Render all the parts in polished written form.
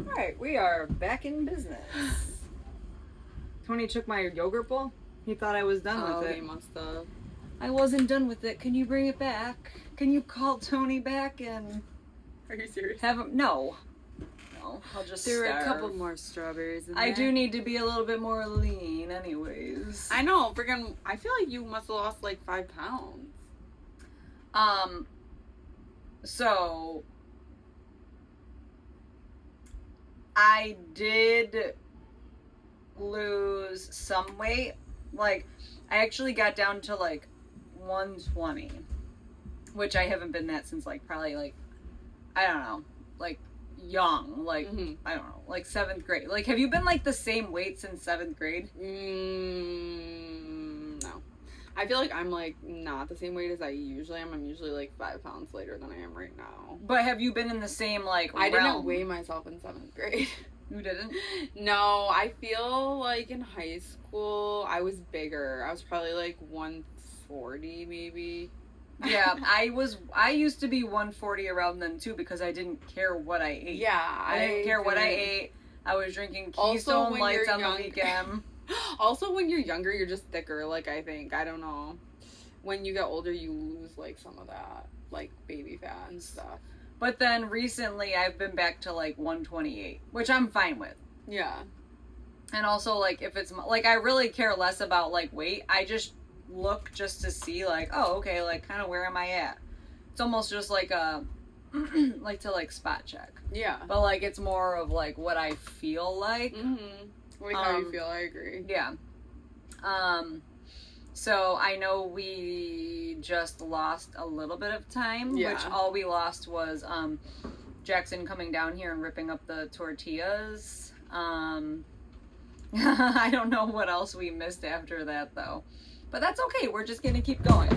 Alright, we are back in business. Tony took my yogurt bowl. He thought I was done with it. Oh, he must have. I wasn't done with it. Can you bring it back? Can you call Tony back and Are you serious? have him? No. No, I'll just There were a starve. couple more strawberries in there. I do need to be a little bit more lean anyways. I know, freaking. I feel like you must have lost like 5 pounds. So I did lose some weight. Like, I actually got down to like 120, which I haven't been that since like probably like, I don't know, like young, like, I don't know, like 7th grade. Like, have you been like the same weight since 7th grade? No. I feel like I'm like not the same weight as I usually am. I'm usually like 5 pounds lighter than I am right now. But have you been in the same like I realm? didn't weigh myself in 7th grade. You didn't? No, I feel like in high school I was bigger. I was probably like 140 maybe. Yeah, I used to be 140 around then too because I didn't care what I ate. Yeah, I didn't care what I ate. I was drinking Also, Keystone when Lights you're on the weekend. Also, when you're younger, you're just thicker, like, I think. I don't know. When you get older, you lose, like, some of that, like, baby fat and stuff. But then recently, I've been back to, like, 128, which I'm fine with. Yeah. And also, like, if it's, like, I really care less about, like, weight. I just look just to see, like, oh, okay, like, kind of where am I at? It's almost just like a, like, to, like, spot check. Yeah. But, like, it's more of, like, what I feel like. Mm-hmm. Like, how you feel, I agree. Yeah. So I know we just lost a little bit of time, Yeah. which all we lost was Jackson coming down here and ripping up the tortillas. I don't know what else we missed after that though. But that's okay, we're just gonna keep going.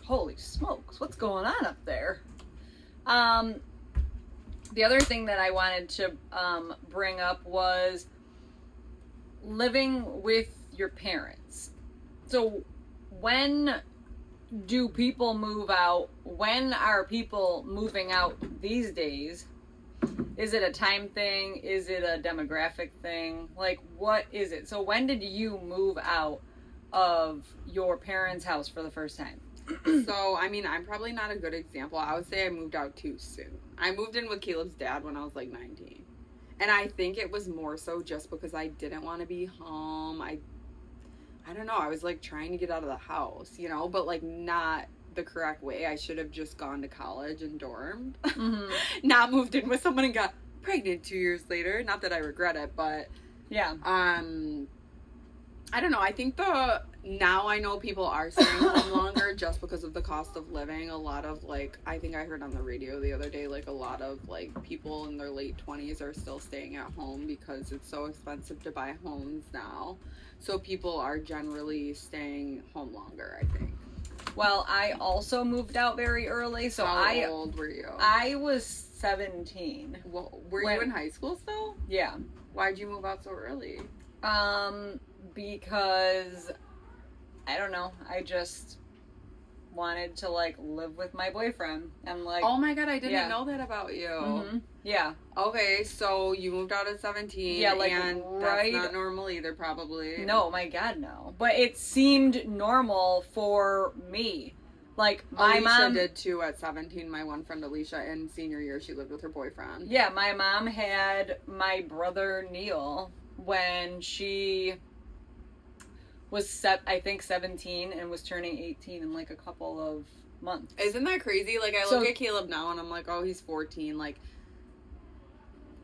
Holy smokes, what's going on up there? The other thing that I wanted to bring up was living with your parents. So when do people move out? When are people moving out these days? Is it a time thing? Is it a demographic thing? Like, what is it? So when did you move out of your parents' house for the first time? So, I mean, I'm probably not a good example. I would say I moved out too soon. I moved in with Caleb's dad when I was like 19. And I think it was more so just because I didn't want to be home. I don't know. I was like trying to get out of the house, you know, but like not the correct way. I should have just gone to college and dormed. Mm-hmm. Not moved in with someone and got pregnant 2 years later. Not that I regret it, but Yeah. I don't know. I think now I know people are staying home longer just because of the cost of living. A lot of, like, I think I heard on the radio the other day, like, a lot of, like, people in their late 20s are still staying at home because it's so expensive to buy homes now. So people are generally staying home longer, I think. Well, I also moved out very early, so How old were you? I was 17. Well, were you in high school still? Yeah. Why'd you move out so early? Because I don't know. I just wanted to like live with my boyfriend and like. Oh my god, I didn't know that about you. Mm-hmm. Yeah. Okay, so you moved out at 17. Yeah, like and right. That's not normal either, probably. No, my god, no. But it seemed normal for me. Like my Alicia mom did too at 17. My one friend Alicia, in senior year, she lived with her boyfriend. Yeah, my mom had my brother Neil when she was I think 17 and was turning 18 in like a couple of months. Isn't that crazy? Like, I look at Caleb now and I'm like, oh, he's 14. Like,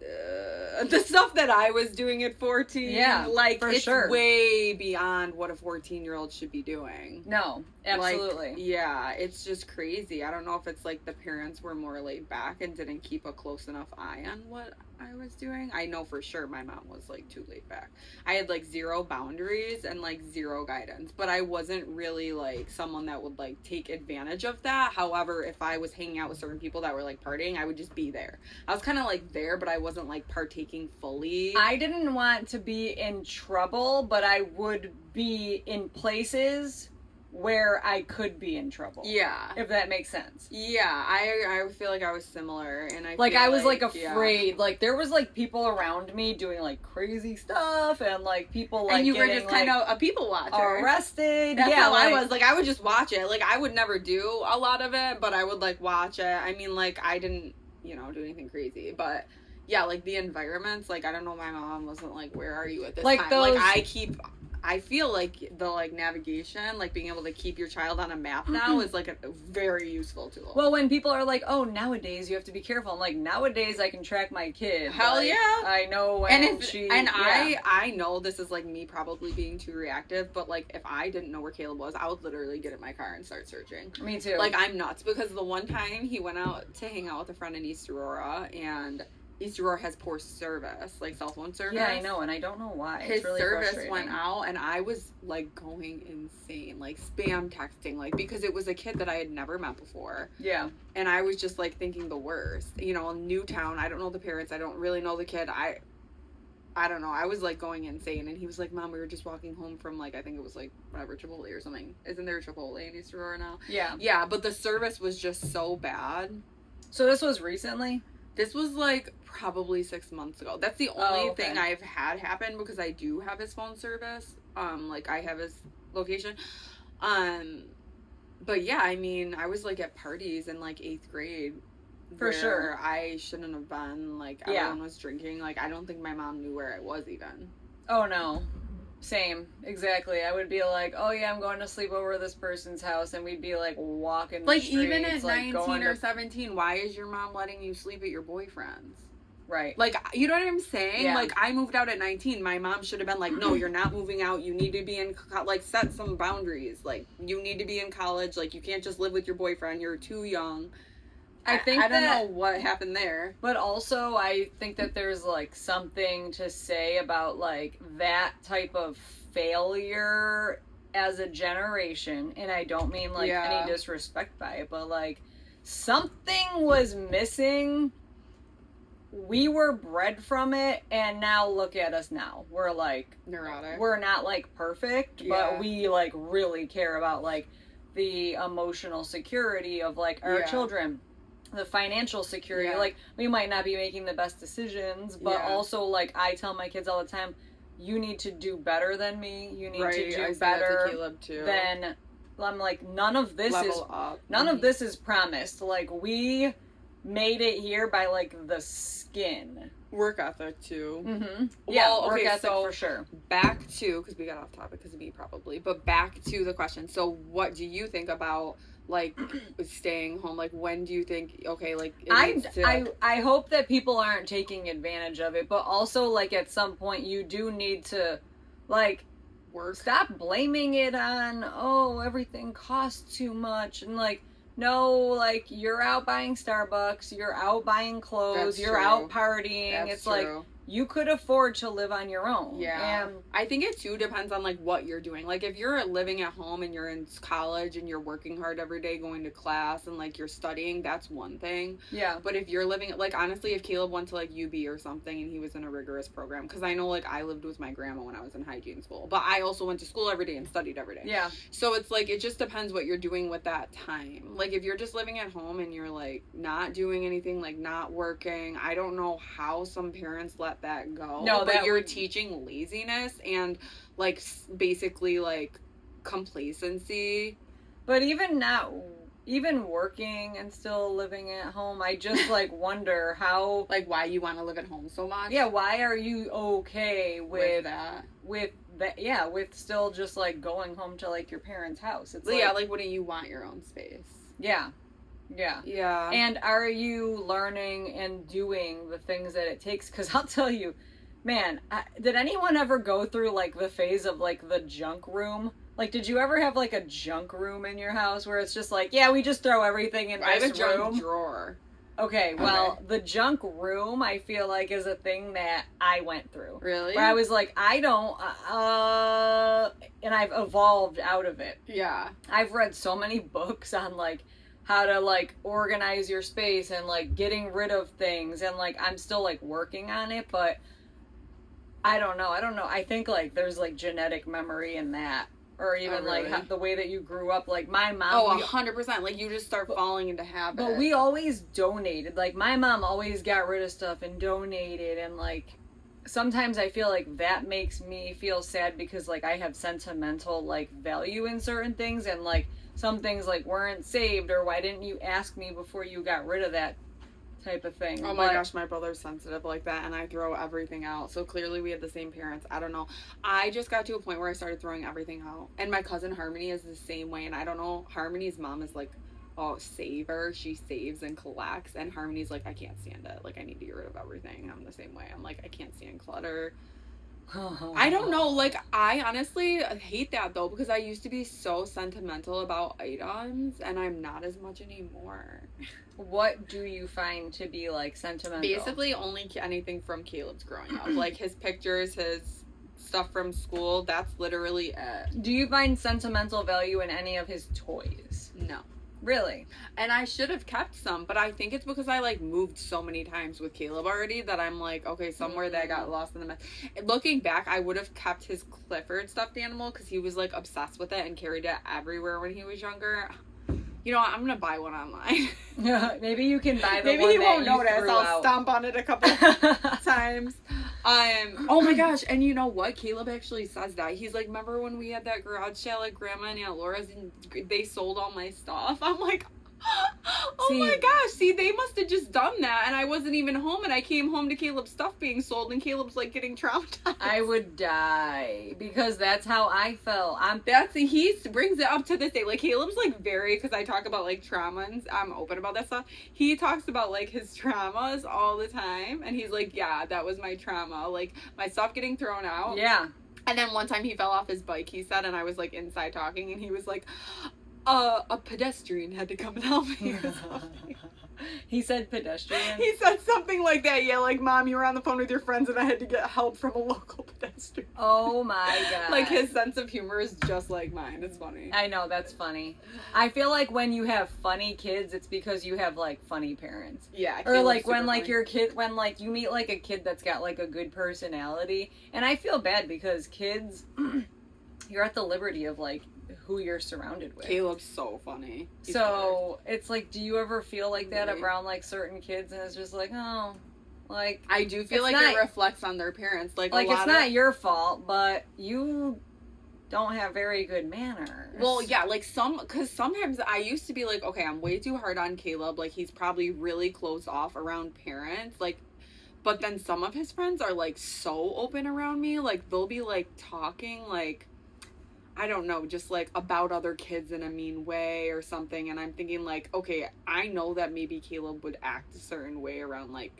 the stuff that I was doing at 14, yeah, like, for it's sure. way beyond what a 14-year-old should be doing. No, absolutely. Like, yeah, it's just crazy. I don't know if it's like the parents were more laid back and didn't keep a close enough eye on what I was doing. I know for sure my mom was like too laid back. I had like zero boundaries and like zero guidance, but I wasn't really like someone that would like take advantage of that. However, if I was hanging out with certain people that were like partying, I would just be there. I was kind of like there, but I wasn't like partaking fully. I didn't want to be in trouble, but I would be in places where I could be in trouble. Yeah. If that makes sense. Yeah, I feel like I was similar, and I Like, feel I was, like, yeah. afraid. Like, there was, like, people around me doing, like, crazy stuff, and, like, people, like, and you were getting, just kind of a people watcher. arrested. That's yeah, how like, I was. Like, I would just watch it. Like, I would never do a lot of it, but I would, like, watch it. I mean, like, I didn't, you know, do anything crazy, but... Yeah, like, the environments, like, I don't know, my mom wasn't like, where are you at this like time? those... Like, I feel like the, like, navigation, like, being able to keep your child on a map now is, like, a very useful tool. Well, when people are like, oh, nowadays you have to be careful. I'm like, nowadays I can track my kid. Hell like, yeah. I know when she... And yeah. I know this is, like, me probably being too reactive, but, like, if I didn't know where Caleb was, I would literally get in my car and start searching. Me too. Like, I'm nuts, because the one time he went out to hang out with a friend in East Aurora, and... East Aurora has poor service, like cell phone service. Yeah, I know, and I don't know why. His it's really service went out, and I was, like, going insane, like, spam texting, like, because it was a kid that I had never met before. Yeah. And I was just, like, thinking the worst. You know, a new town, I don't know the parents, I don't really know the kid, I don't know, I was, like, going insane, and he was like, Mom, we were just walking home from, like, I think it was, like, whatever, Chipotle or something. Isn't there a Chipotle in East Aurora now? Yeah. Yeah, but the service was just so bad. So this was recently? This was, like, probably 6 months ago. That's the only thing I've had happen, because I do have his phone service. Like, I have his location. But yeah, I mean, I was, like, at parties in, like, 8th grade. For sure. I shouldn't have been. Like, everyone was drinking. Like, I don't think my mom knew where I was even. Oh, no. Same. Exactly. I would be like, oh, yeah, I'm going to sleep over at this person's house, and we'd be, like, walking the like, streets, even at like, 19 or 17, why is your mom letting you sleep at your boyfriend's? Right. Like, you know what I'm saying? Yeah. Like, I moved out at 19. My mom should have been like, no, you're not moving out. You need to be in, like, set some boundaries. Like, you need to be in college. Like, you can't just live with your boyfriend. You're too young. I don't know what happened there. But also, I think that there's, like, something to say about, like, that type of failure as a generation. And I don't mean, like, any disrespect by it, but, like, something was missing. We were bred from it, and now look at us now. We're, like... neurotic. We're not, like, perfect, but we, like, really care about, like, the emotional security of, like, our children. The financial security. Like, we might not be making the best decisions, but also, like, I tell my kids all the time, you need to do better than me. You need to do better than... I'm like, none of this is promised. Like, we made it here by, like, the skin. Work ethic, too. Mm-hmm. Yeah, well, work ethic for sure. Back to, because we got off topic because of me probably, but back to the question. So what do you think about, like, staying home? Like, when do you think, okay, like, I hope that people aren't taking advantage of it, but also, like, at some point you do need to, like, stop blaming it on, oh, everything costs too much, and, like, no, like, you're out buying Starbucks, you're out buying clothes, you're out partying. It's like, you could afford to live on your own. Yeah. I think it, too, depends on, like, what you're doing. Like, if you're living at home and you're in college and you're working hard every day, going to class, and, like, you're studying, that's one thing. Yeah. But if you're living, like, honestly, if Caleb went to, like, UB or something and he was in a rigorous program, because I know, like, I lived with my grandma when I was in hygiene school, but I also went to school every day and studied every day. Yeah. So it's, like, it just depends what you're doing with that time. Like, if you're just living at home and you're, like, not doing anything, like, not working, I don't know how some parents let that go. No, but you're teaching laziness and, like, basically, like, complacency. But even working and still living at home, I just, like, wonder how... Like, why you want to live at home so much? Yeah, why are you okay with that? With still just, like, going home to, like, your parents' house. It's like, wouldn't you want your own space? Yeah. Yeah. Yeah. And are you learning and doing the things that it takes? Because I'll tell you, man, did anyone ever go through, like, the phase of, like, the junk room? Like, did you ever have, like, a junk room in your house where it's just like, yeah, we just throw everything in this room? I have a junk drawer. Okay, well, the junk room, I feel like, is a thing that I went through. Really? Where I was like, I don't, and I've evolved out of it. Yeah. I've read so many books on, like, how to, like, organize your space and, like, getting rid of things, and, like, I'm still, like, working on it, but I don't know. I think, like, there's, like, genetic memory in that, or even really? like the way that you grew up. Like my mom. Oh, 100%. Like you just start falling into habit. But we always donated. Like my mom always got rid of stuff and donated, and like sometimes I feel like that makes me feel sad because like I have sentimental like value in certain things, and like some things like weren't saved, or why didn't you ask me before you got rid of that type of thing. Oh my gosh, my brother's sensitive like that, and I throw everything out. So clearly we had the same parents. I don't know. I just got to a point where I started throwing everything out. And my cousin Harmony is the same way, and I don't know. Harmony's mom is like, oh, saver. She saves and collects, and Harmony's like, I can't stand it. Like, I need to get rid of everything. I'm the same way. I'm like, I can't stand clutter. I don't know, like, I honestly hate that, though, because I used to be so sentimental about items, and I'm not as much anymore. What do you find to be, like, sentimental? Basically, only anything from Caleb's growing up. Like, his pictures, his stuff from school, that's literally it. Do you find sentimental value in any of his toys? No. Really? And I should have kept some, but I think it's because I, like, moved so many times with Caleb already that I'm like, okay, somewhere that got lost in the mess. Looking back, I would have kept his Clifford stuffed animal because he was, like, obsessed with it and carried it everywhere when he was younger. You know what? I'm going to buy one online. Maybe you can buy the Maybe one he that won't you notice. threw I'll out. stomp on it a couple times. Oh my gosh, and you know what? Caleb actually says that. He's like, remember when we had that garage sale at Grandma and Aunt Laura's and they sold all my stuff? I'm like, oh my gosh, see, they must have just done that, and I wasn't even home, and I came home to Caleb's stuff being sold, and Caleb's like getting traumatized. I would die because that's how I felt. He brings it up to this day. Like, Caleb's like very, because I talk about like trauma and I'm open about that stuff. He talks about like his traumas all the time, and he's like, yeah, that was my trauma, like my stuff getting thrown out. Yeah. And then one time he fell off his bike, he said, and I was like inside talking, and he was like, a pedestrian had to come and help me or something. He said pedestrian? He said something like that. Yeah, like, Mom, you were on the phone with your friends and I had to get help from a local pedestrian. Oh my god. Like, his sense of humor is just like mine. It's funny. I know, that's funny. I feel like when you have funny kids, it's because you have, like, funny parents. Yeah. Or, like, when, like, your kid, when, like, you meet, like, a kid that's got, like, a good personality. And I feel bad because kids, you're at the liberty of, like, who you're surrounded with. Caleb's so funny. He's so it's like, do you ever feel like that Really? around like certain kids, and it's just like, oh, like I do feel it's like not- it reflects on their parents. Like a it's lot not of, your fault, but you don't have very good manners. well, yeah, like because sometimes I used to be like, okay, I'm way too hard on Caleb. Like, he's probably really closed off around parents. Like, but then some of his friends are like so open around me. Like, they'll be like talking like, I don't know, just like about other kids in a mean way or something. And I'm thinking like, okay, I know that maybe Caleb would act a certain way around like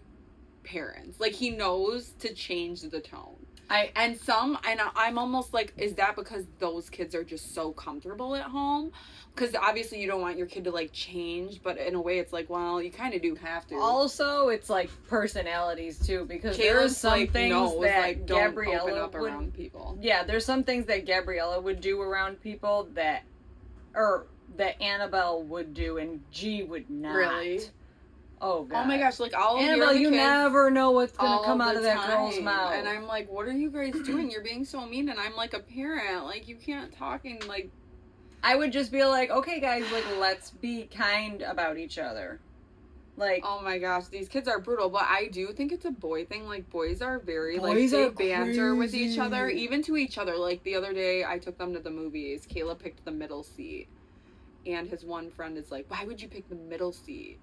parents. Like, he knows to change the tone. I'm almost like, is that because those kids are just so comfortable at home? Because obviously you don't want your kid to like change, but in a way it's like, well, you kind of do have to. Also, it's like personalities too, because there's Caleb's some like, things knows, that like, don't Gabriella open up would. around people. Yeah, there's some things that Gabriella would do around people that Annabelle would do and G would not. Really? Oh god. Oh my gosh, like all of Annabelle, you kids, never know what's gonna all come the out of that girl's time. mouth. And I'm like, what are you guys doing? You're being so mean. And I'm like a parent. Like, you can't talk and like. I would just be like, okay guys, like let's be kind about each other. Like, Oh my gosh, these kids are brutal. But I do think it's a boy thing. Like, boys are very Boys like are they banter with each crazy. other, even to each other. Like, the other day I took them to the movies. Caleb picked the middle seat, and his one friend is like, why would you pick the middle seat?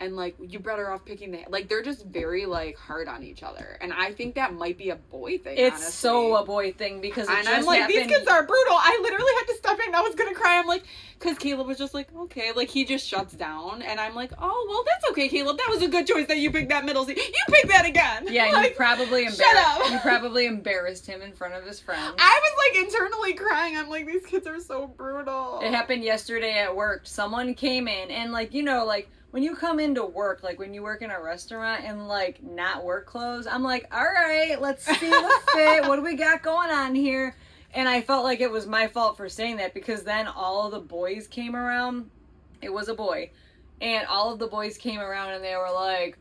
And like, you're better off picking the, like, they're just very like hard on each other. And I think that might be a boy thing. it's honestly. so a boy thing because it And just I'm like, happened. these kids are brutal. I literally had to step in. I was gonna cry. I'm like, because Caleb was just like, okay, like, he just shuts down, and I'm like, oh well, that's okay, Caleb. That was a good choice that you picked that middle seat. You picked that again. Yeah, like, you probably shut up. You probably embarrassed him in front of his friends. I was like internally crying. I'm like, these kids are so brutal. It happened yesterday at work. Someone came in and like, you know, like when you come into work, like when you work in a restaurant and like not work clothes, I'm like, all right, let's see the fit. What do we got going on here? And I felt like it was my fault for saying that because then all of the boys came around. It was a boy. And all of the boys came around and they were like,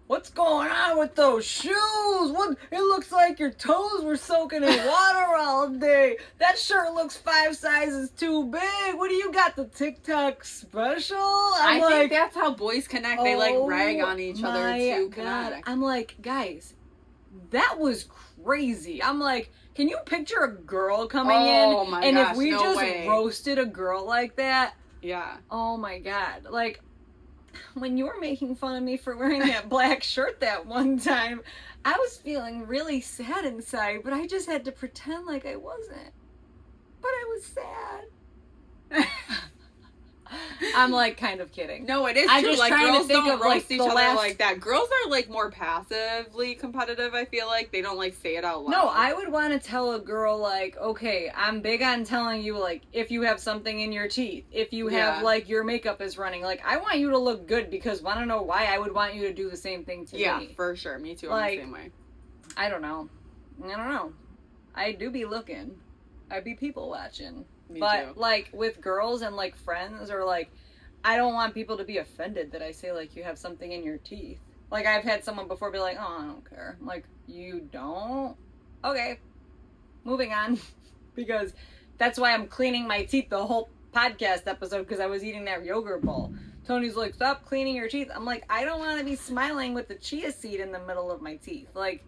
what's going on with those shoes? What? It looks like your toes were soaking in water all day. That shirt looks 5 sizes too big. What do you got, the TikTok special? I think that's how boys connect. They like rag on each other to God. connect. I'm like, guys, that was crazy. I'm like, can you picture a girl coming in? My and gosh, if we no just way. roasted a girl like that, Yeah. oh my God. Like, when you were making fun of me for wearing that black shirt that one time, I was feeling really sad inside, but I just had to pretend like I wasn't. But I was sad. I'm like kind of kidding. No, it is I'm true. just Like trying to girls think don't of, roast like, each the other last- like that. Girls are like more passively competitive. I feel like they don't like say it out loud. No, I would want to tell a girl, like, okay, I'm big on telling you, like, if you have something in your teeth, if you have, Yeah. like, your makeup is running, like, I want you to look good, because want to know why I would want you to do the same thing to Yeah, me. for sure. Me too. Like, I'm the same way. I don't know. I do be looking. I be people watching. Me But, too. like, with girls and, like, friends, or, like, I don't want people to be offended that I say, like, you have something in your teeth. Like, I've had someone before be like, oh, I don't care. I'm like, you don't? Okay. Moving on. Because that's why I'm cleaning my teeth the whole podcast episode, because I was eating that yogurt bowl. Tony's like, stop cleaning your teeth. I'm like, I don't want to be smiling with the chia seed in the middle of my teeth. Like,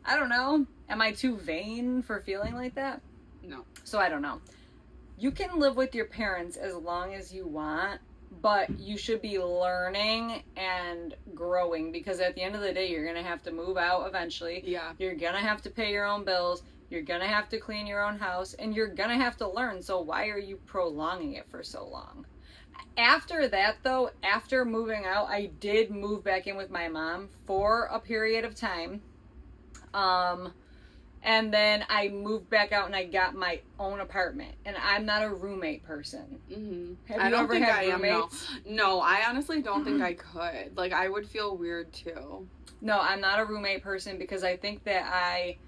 I don't know. Am I too vain for feeling like that? No. So I don't know. You can live with your parents as long as you want, but you should be learning and growing, because at the end of the day, you're going to have to move out eventually. Yeah. You're going to have to pay your own bills. You're going to have to clean your own house, and you're going to have to learn. So why are you prolonging it for so long? After that, though, after moving out, I did move back in with my mom for a period of time. And then I moved back out and I got my own apartment. And I'm not a roommate person. Mm-hmm. Have I you don't ever think had I am. roommates? No, I honestly don't think I could. Like, I would feel weird too. No, I'm not a roommate person, because I think that I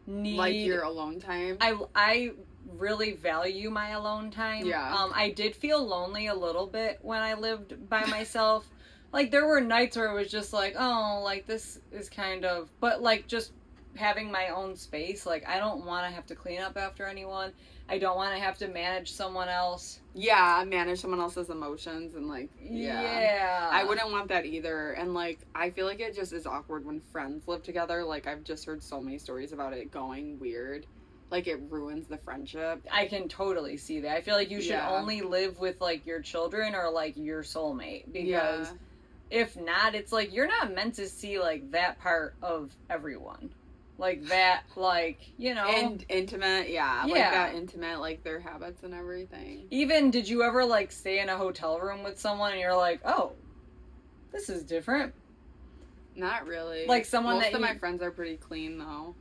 need... Like your alone time. I really value my alone time. Yeah. I did feel lonely a little bit when I lived by myself. Like, there were nights where it was just like, oh, like, this is kind of... But, like, just having my own space, like, I don't want to have to clean up after anyone. I don't want to have to manage someone else. Yeah, manage someone else's emotions and like, yeah. I wouldn't want that either. And like, I feel like it just is awkward when friends live together. Like, I've just heard so many stories about it going weird. Like, it ruins the friendship. I can totally see that. I feel like you should Yeah. only live with, like, your children or, like, your soulmate. Because Yeah. if not, it's like, you're not meant to see, like, that part of everyone. Like, that, like, you know. And intimate, yeah. Like, Yeah. that intimate, like, their habits and everything. Even, did you ever, like, stay in a hotel room with someone and you're like, oh, this is different? Not really. Like, someone Most that of my you- friends are pretty clean, though.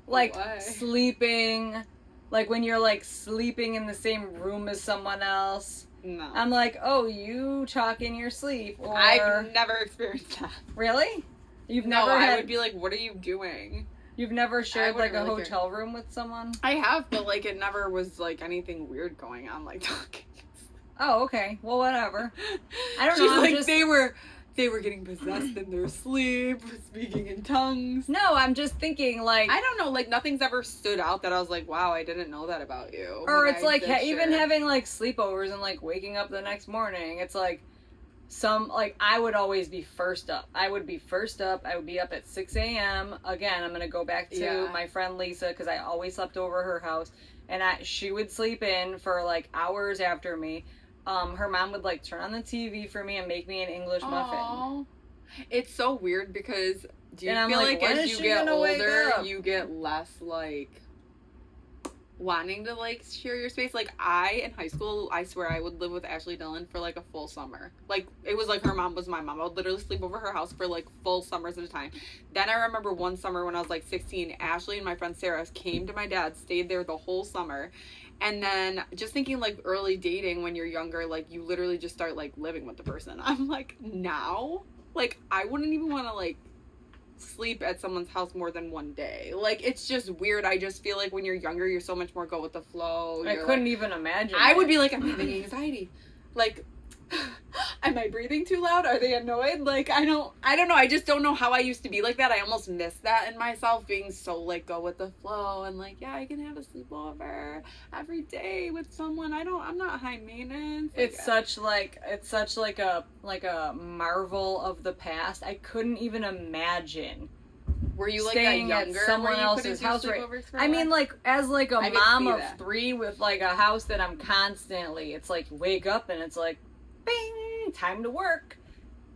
Like, Why? sleeping, like, when you're, like, sleeping in the same room as someone else. No. I'm like, oh, you talk in your sleep, or... I've never experienced that. Really? You've No, never I had... would be like, what are you doing? You've never shared, like, wouldn't a really care. hotel room with someone? I have, but like, it never was like anything weird going on, like talking. Oh, okay. Well, whatever. I don't She's know, I'm like, just- they were getting possessed in their sleep, speaking in tongues. No, I'm just thinking, like... I don't know, like, nothing's ever stood out that I was like, wow, I didn't know that about you. Or when it's I like, did even share. having, like, sleepovers and, like, waking up the next morning. It's like, I would always be first up. I would be first up. I would be up at 6 a.m. Again, I'm going to go back to Yeah. my friend Lisa, because I always slept over her house. And she would sleep in for, like, hours after me. Her mom would, like, turn on the TV for me and make me an English muffin. Aw. It's so weird because do you And I'm feel like, like when as is you she get gonna wake older, up? you get less like wanting to like share your space? Like, I in high school, I swear I would live with Ashley Dillon for like a full summer. Like, it was like her mom was my mom. I would literally sleep over her house for like full summers at a time. Then I remember one summer when I was like 16, Ashley and my friend Sarah came to my dad, stayed there the whole summer. And then just thinking like early dating when you're younger, like you literally just start like living with the person. I'm like, now? Like, I wouldn't even want to like sleep at someone's house more than one day. Like, it's just weird. I just feel like when you're younger, you're so much more go with the flow. I You're couldn't like, even imagine. I it. would be like, I'm having anxiety. Like, am I breathing too loud? Are they annoyed? Like, I don't know. I just don't know how I used to be like that. I almost miss that in myself, being so, like, go with the flow and, like, yeah, I can have a sleepover every day with someone. I'm not high maintenance. Like, It's such like a marvel of the past. I couldn't even imagine were you, like, staying that at younger someone where you else's couldn't do house. Right? sleepovers for I a mean, while? like, as like a I could mom see of that. 3 with like a house that I'm constantly, it's like wake up and it's like, bing, time to work.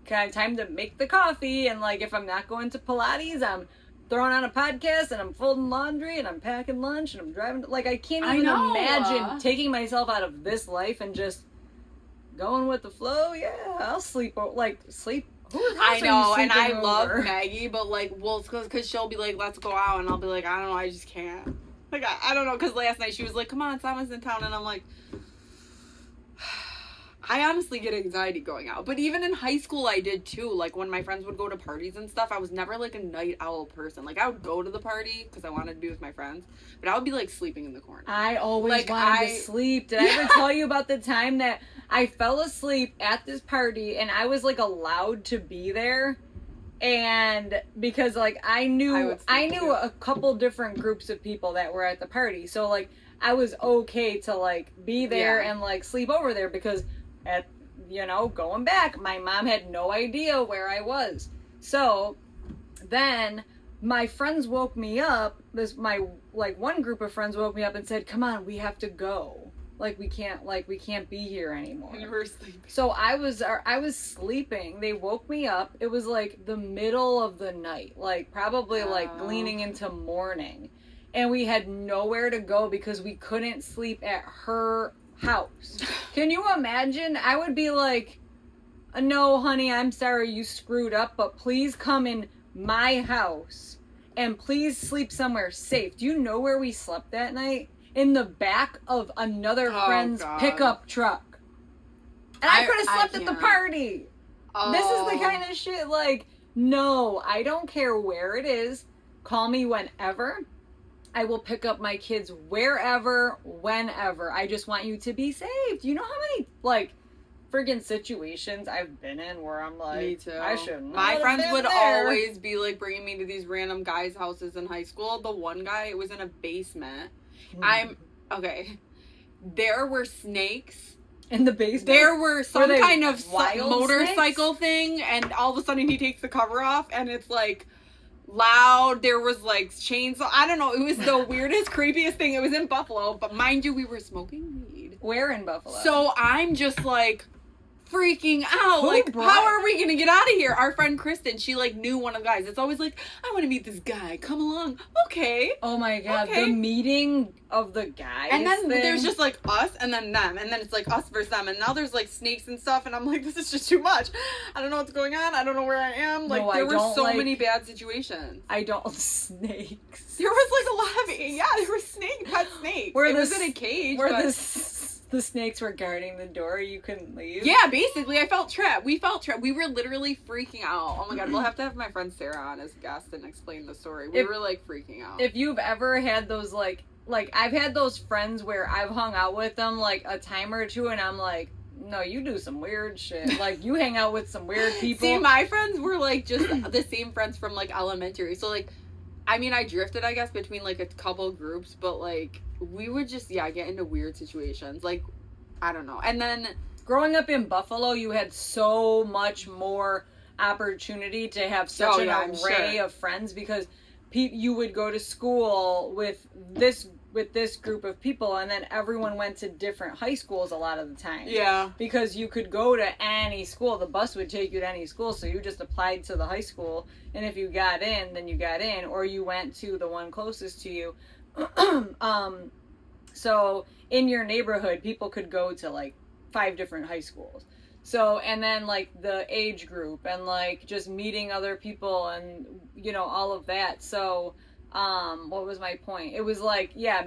Time to make the coffee, and like if I'm not going to Pilates, I'm throwing on a podcast and I'm folding laundry and I'm packing lunch and I'm driving. Like I can't I even know. imagine taking myself out of this life and just going with the flow. Yeah, I'll sleep. Whose house I are know, you and I sleeping love over? Maggie, but, like, well, because she'll be like, let's go out, and I'll be like, I don't know, I just can't. Like, I don't know, because last night she was like, come on, Sama's in town, and I'm like, I honestly get anxiety going out. But even in high school, I did too. Like, when my friends would go to parties and stuff, I was never, like, a night owl person. Like, I would go to the party because I wanted to be with my friends, but I would be, like, sleeping in the corner. I always Like, wanted to sleep. Did I ever tell you about the time that I fell asleep at this party and I was like allowed to be there? And because like I knew too. a couple different groups of people that were at the party. So like I was okay to like be there Yeah. and like sleep over there because going back, my mom had no idea where I was. So then my friends woke me up. One group of friends woke me up and said, "Come on, we have to go. We can't be here anymore." You were sleeping. So I was sleeping. They woke me up. It was like the middle of the night, like probably like leaning into morning. And we had nowhere to go because we couldn't sleep at her house. Can you imagine? I would be like, "No, honey, I'm sorry you screwed up, but please come in my house and please sleep somewhere safe." Do you know where we slept that night? In the back of another friend's God. pickup truck. And I could have slept at the can't. party. Oh. This is the kind of shit, like, no, I don't care where it is. Call me whenever. I will pick up my kids wherever, whenever. I just want you to be safe. Do you know how many, like, friggin' situations I've been in where I'm like, Me too. I should not My have friends been would there. always be like bringing me to these random guys' houses in high school. The one guy, it was in a basement. Okay. There were snakes. In the basement? There were some they kind of wild motorcycle thing, and all of a sudden he takes the cover off, and it's like loud. There was like chainsaw. I don't know. It was the weirdest, creepiest thing. It was in Buffalo, but mind you, we were smoking weed. Where in Buffalo? So I'm just like freaking out. Who Like, brought- how are we gonna get out of here? Our friend Kristen, she like knew one of the guys. It's always like, I want to meet this guy. Come along. Okay. Oh my god, Okay. the meeting of the guys. And then thing. there's just like us and then them. And then it's like us versus them. And now there's like snakes and stuff. And I'm like, this is just too much. I don't know what's going on. I don't know where I am. Like, No, there I were don't so like- many bad situations. I don't snakes. There was like a lot of, there were pet snakes. Where it the was in a s- cage. Where but... the snakes were guarding the door, you couldn't leave. Yeah, basically, I felt trapped. We felt trapped. We were literally freaking out. Oh my god, we'll have to have my friend Sarah on as a guest and explain the story. We were like freaking out. If you've ever had those like I've had those friends where I've hung out with them like a time or two, and I'm like, no, you do some weird shit. Like, you hang out with some weird people. See, my friends were like just the same friends from like elementary. So like, I mean, I drifted, I guess, between like a couple groups, but like we would just get into weird situations. Like, I don't know. And then Growing up in Buffalo, you had so much more opportunity to have such an I'm array sure. of friends because you would go to school with this group of people, and then everyone went to different high schools a lot of the time. yeah, Because you could go to any school. The bus would take you to any school, so you just applied to the high school, and if you got in, then you got in, or you went to the one closest to you. So in your neighborhood, people could go to like 5 different high schools. So, and then like the age group and like just meeting other people and, all of that. So, what was my point? It was like, yeah,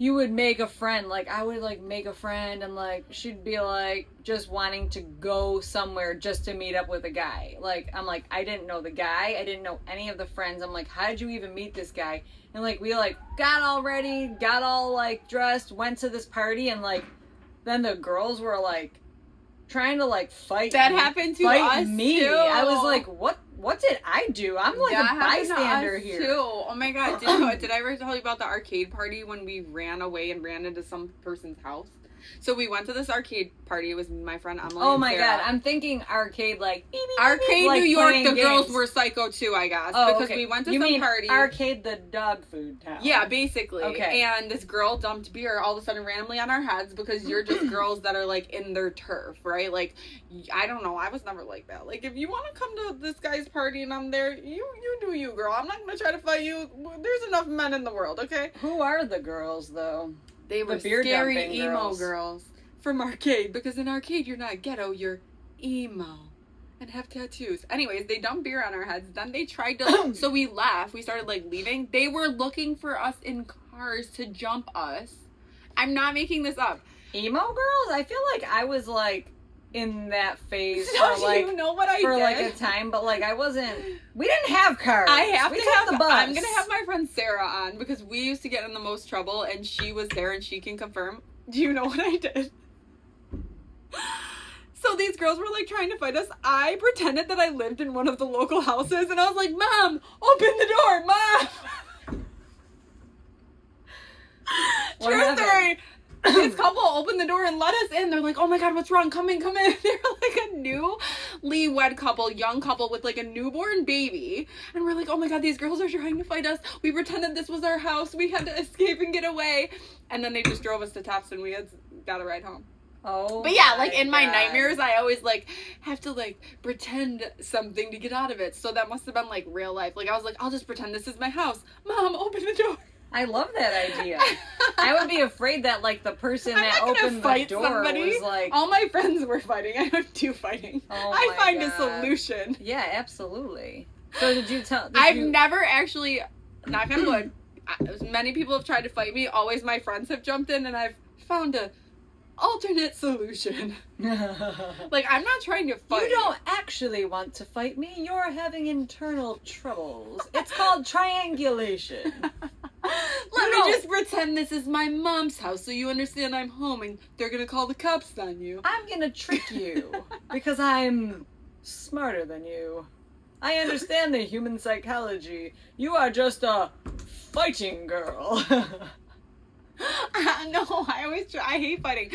you would make a friend. Like, I would like make a friend and like, she'd be like just wanting to go somewhere just to meet up with a guy. Like, I'm like, I didn't know the guy. I didn't know any of the friends. I'm like, how did you even meet this guy? And like, we like got all ready, got all like dressed, went to this party, and like, then the girls were like, trying to like fight. That happened to fight us me. too. I was like, what did I do? I'm like that a bystander us here. too. Oh my god, did I ever tell you about the arcade party when we ran away and ran into some person's house? So we went to this arcade party. It was my friend Emily. Oh and my Sarah. god, I'm thinking arcade like beep, beep, beep, Arcade like New York, playing the girls games. were psycho too, I guess. Oh, because okay. we went to you some mean party. Arcade the dog food town. Yeah, basically. Okay. And this girl dumped beer all of a sudden randomly on our heads because you're just girls that are like in their turf, right? Like, I don't know. I was never like that. Like, if you want to come to this guy's party and I'm there, you do you, girl. I'm not going to try to fight you. There's enough men in the world, okay? Who are the girls though? They were beer scary dumping emo girls from arcade, because in arcade you're not ghetto, you're emo and have tattoos. Anyways, they dumped beer on our heads. Then they tried to so we left. We started like leaving. They were looking for us in cars to jump us. I'm not making this up. Emo girls? I feel like I was like in that phase So for like you know what I for did? like a time, but like I wasn't. We didn't have cars. I have we to took have the bus. I'm gonna have my friend Sarah on because we used to get in the most trouble, and she was there and she can confirm. Do you know what I did? So these girls were like trying to fight us. I pretended that I lived in one of the local houses, and I was like, "Mom, open the door, Mom." What True happened? story. This couple opened the door and let us in. They're like, "Oh my god, what's wrong? Come in, come in." They're like a newly wed couple, young couple with like a newborn baby. And we're like, "Oh my god, these girls are trying to fight us. We pretended this was our house. We had to escape and get away." And then they just drove us to Taps and we got a ride home. Oh. But yeah, like in my God. nightmares, I always like have to like pretend something to get out of it. So that must have been like real life. Like I was like, "I'll just pretend this is my house. Mom, open the door." I love that idea. I would be afraid that like the person I'm that not gonna opened the fight door somebody. was like, All my friends were fighting. I don't do fighting. Oh I my find a God. solution. yeah, absolutely. So did you tell? I've never actually, knock on wood, many people have tried to fight me. Always my friends have jumped in and I've found a alternate solution. Like, I'm not trying to fight. You don't actually want to fight me. You're having internal troubles. It's called triangulation. Let No. me just pretend this is my mom's house so you understand I'm home and they're gonna call the cops on you. I'm gonna trick you because I'm smarter than you. I understand the human psychology. You are just a fighting girl. No, I hate fighting.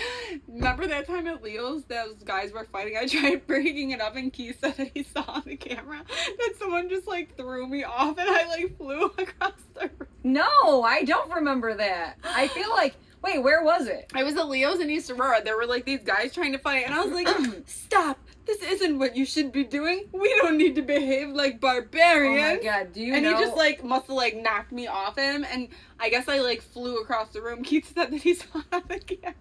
Remember that time at Leo's, those guys were fighting? I tried breaking it up, and Keith said that he saw on the camera that someone just like threw me off, and I like flew across the room. No, I don't remember that. I feel like, wait, where was it? I was at Leo's in East Aurora. There were like these guys trying to fight, and I was like, "Stop! This isn't what you should be doing. We don't need to behave like Oh barbarians." my god, do you And know? he just like must have like knocked me off him, and I guess I like flew across the room. Keith said that he saw on the camera.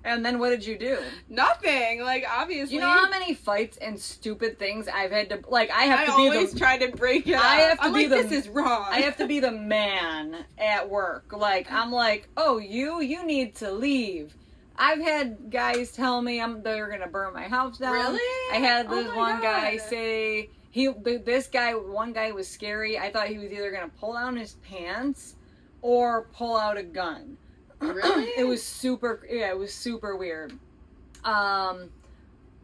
And then what did you do? Nothing. Like obviously. You know how many fights and stupid things I've had to, like, I have I to be always the try to break it up. I have to I'm be like, the- this is wrong. I have to be the man at work. Like, I'm like, "Oh, you need to leave." I've had guys tell me they're gonna burn my house down. Really? I had Oh this my one guy God. say one guy was scary. I thought he was either gonna pull down his pants or pull out a gun. Really? It was super weird.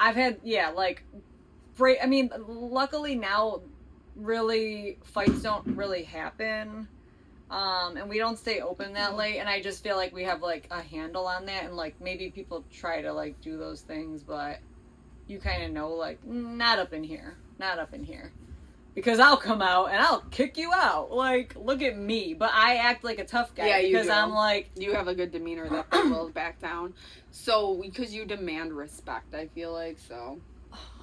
I've had I mean, luckily now really fights don't really happen. And we don't stay open that late, and I just feel like we have like a handle on that, and like maybe people try to like do those things, but you kind of know like not up in here, because I'll come out and I'll kick you out. Like, look at me, but I act like a tough guy Yeah, you because do. I'm like, You have a good demeanor that people back down. So because you demand respect, I feel like so.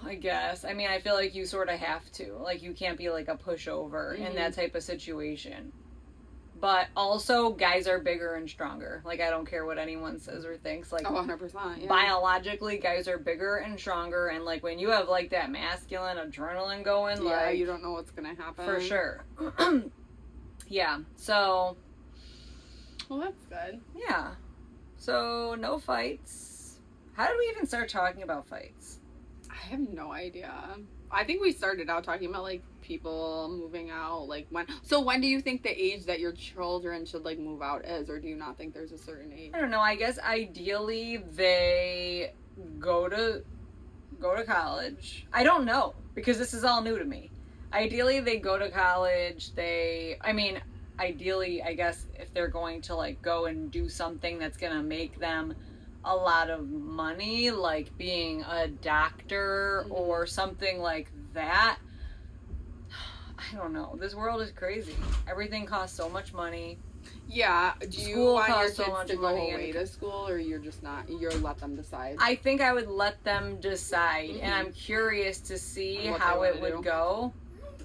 I guess. I mean, I feel like you sort of have to. Like, you can't be like a pushover in that type of situation. But also, guys are bigger and stronger. Like, I don't care what anyone says or thinks. Like, 100%. Yeah. biologically, guys are bigger and stronger. And, like, when you have, like, that masculine adrenaline going, Yeah, like... you don't know what's gonna happen. For sure. Yeah. So... Well, that's good. Yeah. So, no fights. How did we even start talking about fights? I have no idea. I think we started out talking about like people moving out, like when. So when do you think the age that your children should like move out is, or do you not think there's a certain age? I don't know. I guess ideally they go to go to college. I don't know, because this is all new to me. Ideally, they go to college. Ideally, I guess, if they're going to, like, go and do something that's going to make them a lot of money, like being a doctor or something like that. I don't know. This world is crazy. Everything costs so much money. Yeah. Do you School want your costs kids so much to go money away to school, or you're just not? You'll let them decide? I think I would let them decide, and I'm curious to see What how they it wanna would do. go.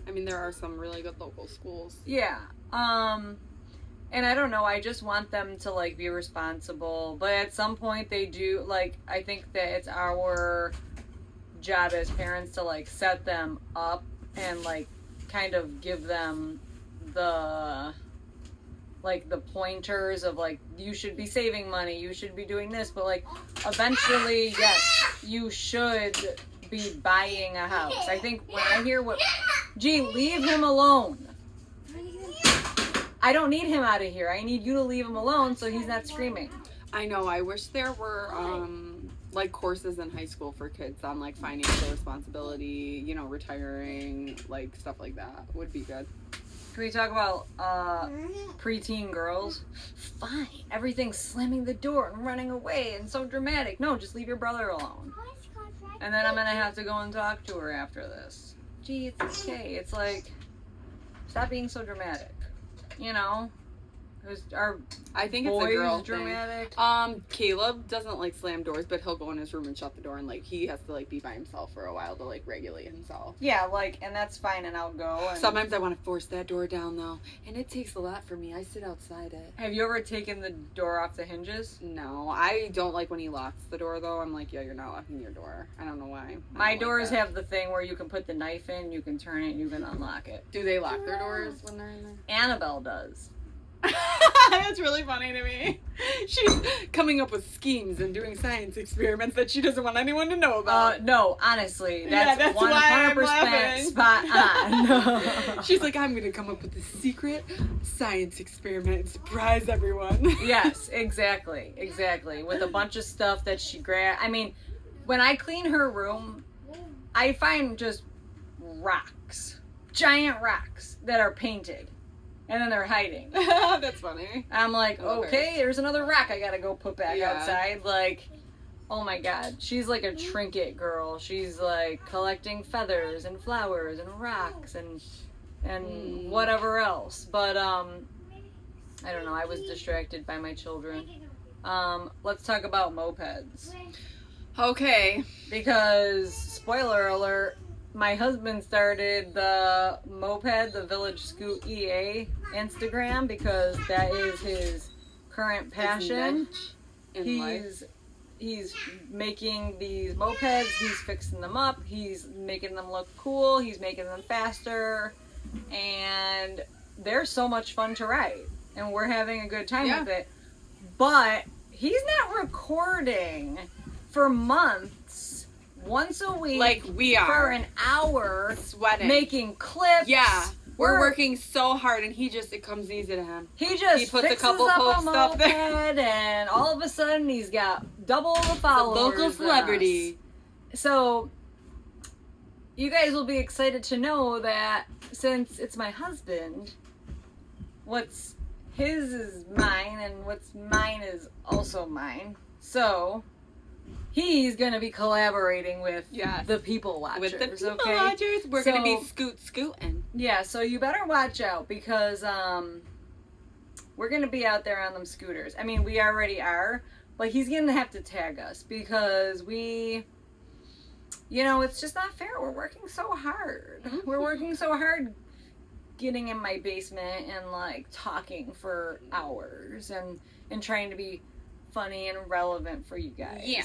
I mean, there are some really good local schools. Yeah. And I don't know, I just want them to, like, be responsible. But at some point they do, like, I think that it's our job as parents to, like, set them up and, like, kind of give them the, like, the pointers of, like, you should be saving money, you should be doing this. But, like, eventually, yes, you should be buying a house. I think when I hear Gee, leave him alone. I don't need him out of here. I need you to leave him alone so he's not screaming. I know. I wish there were like courses in high school for kids on like financial responsibility, you know, retiring, like stuff like that would be good. Can we talk about preteen girls? Fine. Everything's slamming the door and running away and so dramatic. No, just leave your brother alone. And then I'm going to have to go and talk to her after this. Gee, it's okay. It's like, stop being so dramatic. You know? I think it's boys a girl dramatic? thing. Caleb doesn't like slam doors, but he'll go in his room and shut the door, and like he has to like be by himself for a while to like regulate himself. Yeah, like, and that's fine, and I'll go. And Sometimes I want to force that door down though, and it takes a lot for me. I sit outside it. Have you ever taken the door off the hinges? No, I don't like when he locks the door though. I'm like, yeah, you're not locking your door. I don't know why. My doors have the thing where you can put the knife in, you can turn it, and you can unlock it. Do they lock their doors when they're in there? Annabelle does. That's really funny to me. She's coming up with schemes and doing science experiments that she doesn't want anyone to know about. No, honestly, that's, that's why I'm 100% laughing. spot on. She's like, I'm gonna come up with a secret science experiment and surprise everyone. Yes, exactly. With a bunch of stuff that she grabbed. I mean, when I clean her room, I find just rocks. Giant rocks that are painted. And then they're hiding. That's funny. I'm like, okay, there's another rock I gotta go put back Yeah. outside. Like, oh my god. She's like a trinket girl. She's like collecting feathers and flowers and rocks and whatever else. But, I don't know. I was distracted by my children. Let's talk about mopeds. Okay. Because, spoiler alert, my husband started the moped, the Village Scoot EA Instagram, because that is his current passion. He's making these mopeds, he's fixing them up, he's making them look cool, he's making them faster, and they're so much fun to ride. And we're having a good time with it. But he's not recording for months, once a week, like we are, for an hour, sweating, making clips. Yeah, we're working so hard, and it comes easy to him. He puts fixes a couple up posts a up there, moped, and all of a sudden he's got double the followers. The local celebrity. So you guys will be excited to know that since it's my husband, what's his is mine, and what's mine is also mine. So he's going to be collaborating with the people watchers. With the people watchers. We're going to be scooting. Yeah, so you better watch out, because we're going to be out there on them scooters. I mean, we already are, but he's going to have to tag us, because it's just not fair. We're working so hard. We're working so hard getting in my basement and, like, talking for hours and trying to be funny and relevant for you guys. Yeah.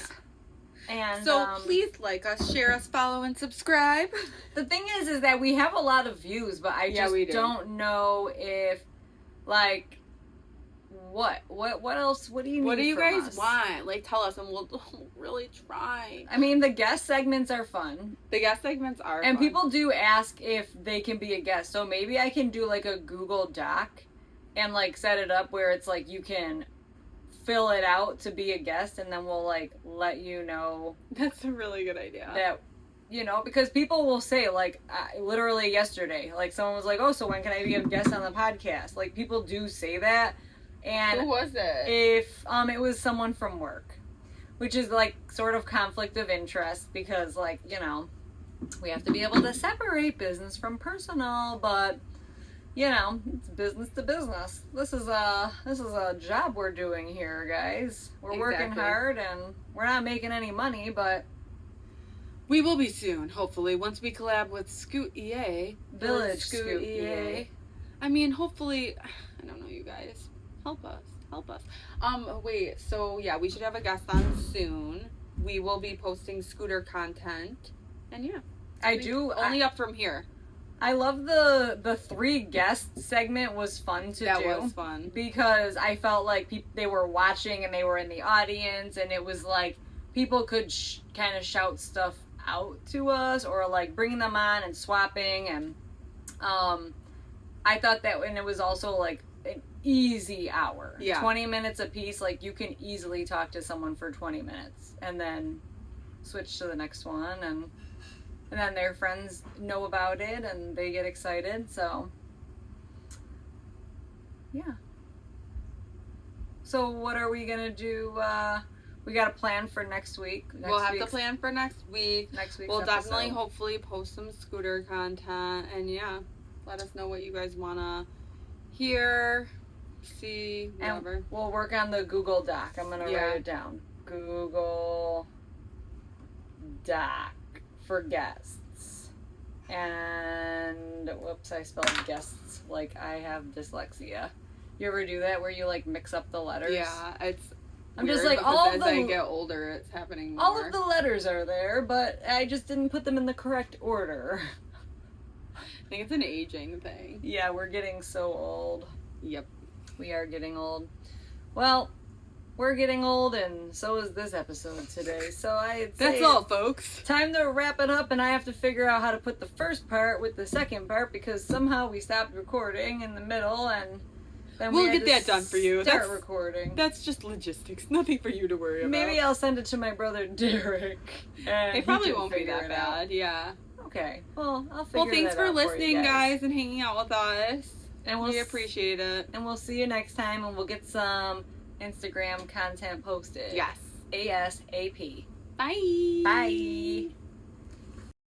And so please like us, share us, follow, and subscribe. The thing is that we have a lot of views, but I just don't know if, like, what else? What do you need? What do you from guys us? want? Like, tell us, and we'll really try. I mean, the guest segments are fun. The guest segments are and fun. People do ask if they can be a guest. So maybe I can do like a Google Doc and like set it up where it's like you can fill it out to be a guest, and then we'll like let you know. That's a really good idea. That you know, because people will say, like, literally yesterday, like, someone was like, oh, so when can I be a guest on the podcast? Like, people do say that. And Who was it? if it was someone from work, which is, like, sort of conflict of interest because, like, you know, we have to be able to separate business from personal, but, you know, it's business to business. This is a job we're doing here, guys. We're working Exactly. hard, and we're not making any money, but We will be soon, hopefully, once we collab with Scoot EA. Village Scoot EA. I mean, hopefully, I don't know, you guys. Help us. Wait, so yeah, we should have a guest on soon. We will be posting scooter content. And yeah. Only up from here. I love the 3 guest segment was fun to do. That was fun. Because I felt like they were watching and they were in the audience, and it was like people could kind of shout stuff out to us, or like bringing them on and swapping, and I thought that, and it was also like an easy hour. Yeah. 20 minutes a piece, like you can easily talk to someone for 20 minutes and then switch to the next one, and then their friends know about it and they get excited, so yeah. So what are we gonna do? We got a plan for next week. We'll have to plan for next week. Next week's We'll episode. definitely, hopefully, post some scooter content. And yeah, let us know what you guys want to hear, see, whatever. And we'll work on the Google Doc. I'm gonna write it down. Google Doc for guests. And whoops, I spelled guests like I have dyslexia. You ever do that where you like mix up the letters? Yeah, it's. I'm weird just like, because all of as the I get older, it's happening more. all of the letters are there, but I just didn't put them in the correct order. I think it's an aging thing. Yeah, we're getting so old. Yep. We are getting old. Well, we're getting old, and so is this episode today. So I'd say That's all, folks. time to wrap it up, and I have to figure out how to put the first part with the second part because somehow we stopped recording in the middle, and then We'll we had get to that done for you. Start That's- recording. That's just logistics. Nothing for you to worry about. Maybe I'll send it to my brother Derek. And It probably he can won't be figure that it out. bad. Yeah. Okay. Well, I'll figure Well, thanks that for out listening, you guys, and hanging out with us. And We appreciate it. And we'll see you next time, and we'll get some Instagram content posted. Yes. ASAP. Bye. Bye.